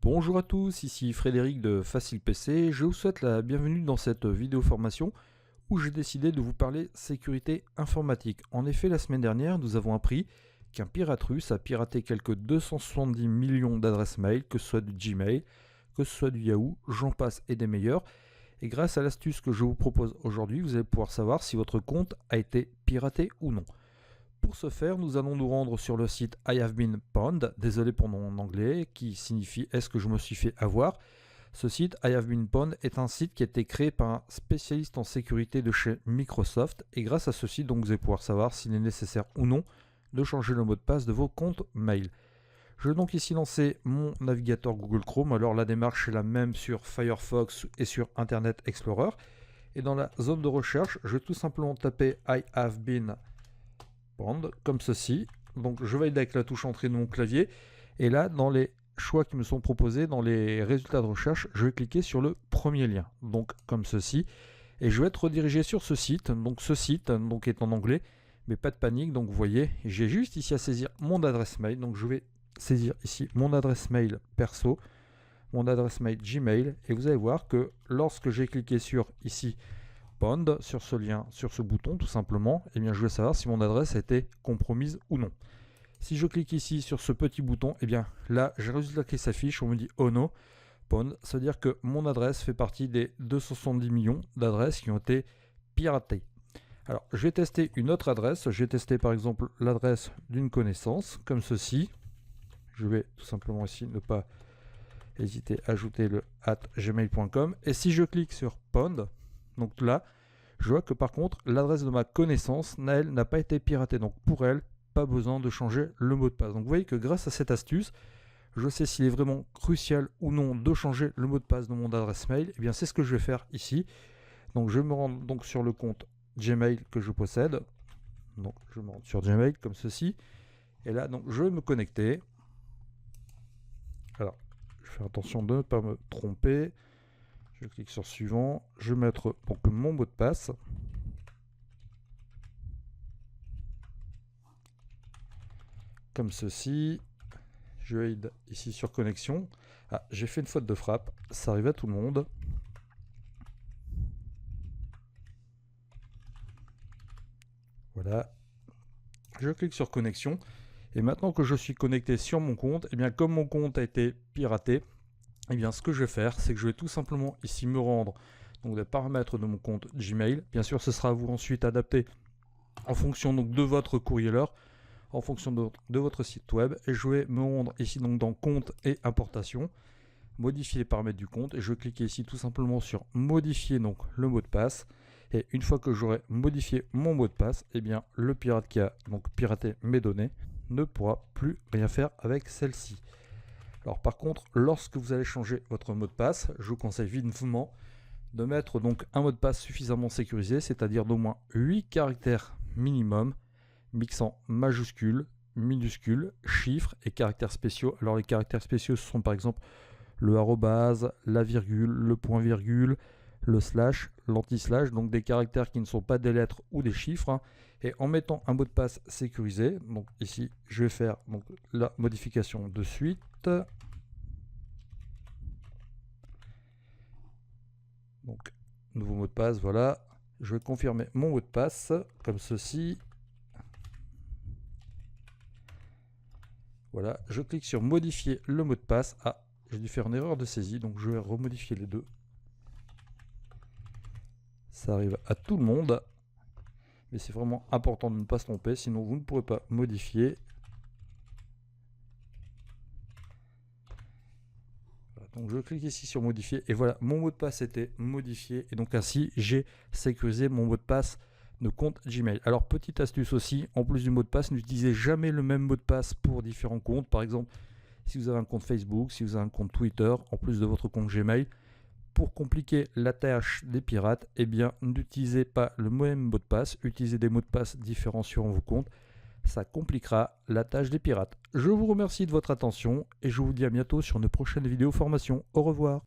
Bonjour à tous, ici Frédéric de Facile PC. Je vous souhaite la bienvenue dans cette vidéo formation où j'ai décidé de vous parler sécurité informatique. En effet, la semaine dernière, nous avons appris qu'un pirate russe a piraté quelques 270 millions d'adresses mail, que ce soit du Gmail, que ce soit du Yahoo, j'en passe et des meilleurs. Et grâce à l'astuce que je vous propose aujourd'hui, vous allez pouvoir savoir si votre compte a été piraté ou non. Pour ce faire, nous allons nous rendre sur le site I have been pwned, désolé pour mon anglais, qui signifie est-ce que je me suis fait avoir. Ce site I have been pwned est un site qui a été créé par un spécialiste en sécurité de chez Microsoft et grâce à ce site, donc, vous allez pouvoir savoir s'il est nécessaire ou non de changer le mot de passe de vos comptes mail. Je vais donc ici lancer mon navigateur Google Chrome. Alors la démarche est la même sur Firefox et sur Internet Explorer. Et dans la zone de recherche, je vais tout simplement taper I have been pwned comme ceci. Donc je valide avec la touche entrée de mon clavier. Et là, dans les choix qui me sont proposés, dans les résultats de recherche, je vais cliquer sur le premier lien. Donc comme ceci. Et je vais être redirigé sur ce site. Donc ce site donc, est en anglais. Mais pas de panique. Donc vous voyez, j'ai juste ici à saisir mon adresse mail. Donc je vais saisir ici mon adresse mail perso, mon adresse mail Gmail, et vous allez voir que lorsque j'ai cliqué sur ici pwned, sur ce lien, sur ce bouton tout simplement, eh bien je vais savoir si mon adresse a été compromise ou non. Si je clique ici sur ce petit bouton, eh bien là j'ai le résultat qui s'affiche, on me dit oh no, pwned, ça veut dire que mon adresse fait partie des 270 millions d'adresses qui ont été piratées. Alors je vais tester une autre adresse, je vais tester par exemple l'adresse d'une connaissance, comme ceci. Je vais tout simplement ici ne pas hésiter à ajouter le @gmail.com. Et si je clique sur pwned, donc là, je vois que par contre, l'adresse de ma connaissance, elle, n'a pas été piratée. Donc pour elle, pas besoin de changer le mot de passe. Donc vous voyez que grâce à cette astuce, je sais s'il est vraiment crucial ou non de changer le mot de passe de mon adresse mail. Et bien c'est ce que je vais faire ici. Donc je me rends donc sur le compte Gmail que je possède. Donc je me rends sur Gmail comme ceci. Et là, donc je vais me connecter. Alors, je vais faire attention de ne pas me tromper. Je clique sur suivant. Je vais mettre donc mon mot de passe. Comme ceci. Je vais ici sur connexion. Ah, j'ai fait une faute de frappe. Ça arrive à tout le monde. Voilà. Je clique sur connexion. Et maintenant que je suis connecté sur mon compte, et bien comme mon compte a été piraté, et bien ce que je vais faire, c'est que je vais tout simplement ici me rendre donc des paramètres de mon compte Gmail. Bien sûr, ce sera à vous ensuite adapté en fonction donc de votre courrier, en fonction de votre site web. Et je vais me rendre ici donc dans compte et importation, modifier les paramètres du compte. Et je vais cliquer ici tout simplement sur modifier donc le mot de passe. Et une fois que j'aurai modifié mon mot de passe, et bien le pirate qui a donc piraté mes données ne pourra plus rien faire avec celle-ci. Alors par contre, lorsque vous allez changer votre mot de passe, je vous conseille vivement de mettre donc un mot de passe suffisamment sécurisé, c'est-à-dire d'au moins 8 caractères minimum, mixant majuscules, minuscules, chiffres et caractères spéciaux. Alors les caractères spéciaux, ce sont par exemple le arrobase, la virgule, le point virgule, le slash, l'anti-slash, donc des caractères qui ne sont pas des lettres ou des chiffres. Et en mettant un mot de passe sécurisé, donc ici je vais faire donc la modification de suite. Donc nouveau mot de passe, voilà. Je vais confirmer mon mot de passe comme ceci. Voilà, je clique sur modifier le mot de passe. Ah, j'ai dû faire une erreur de saisie, donc je vais remodifier les deux. Ça arrive à tout le monde. Mais c'est vraiment important de ne pas se tromper, sinon vous ne pourrez pas modifier. Voilà, donc je clique ici sur modifier et voilà, mon mot de passe était modifié et donc ainsi j'ai sécurisé mon mot de passe de compte Gmail. Alors petite astuce aussi, en plus du mot de passe, n'utilisez jamais le même mot de passe pour différents comptes. Par exemple, si vous avez un compte Facebook, si vous avez un compte Twitter, en plus de votre compte Gmail, pour compliquer la tâche des pirates, eh bien, n'utilisez pas le même mot de passe, utilisez des mots de passe différents sur vos comptes. Ça compliquera la tâche des pirates. Je vous remercie de votre attention et je vous dis à bientôt sur une prochaine vidéo formation. Au revoir.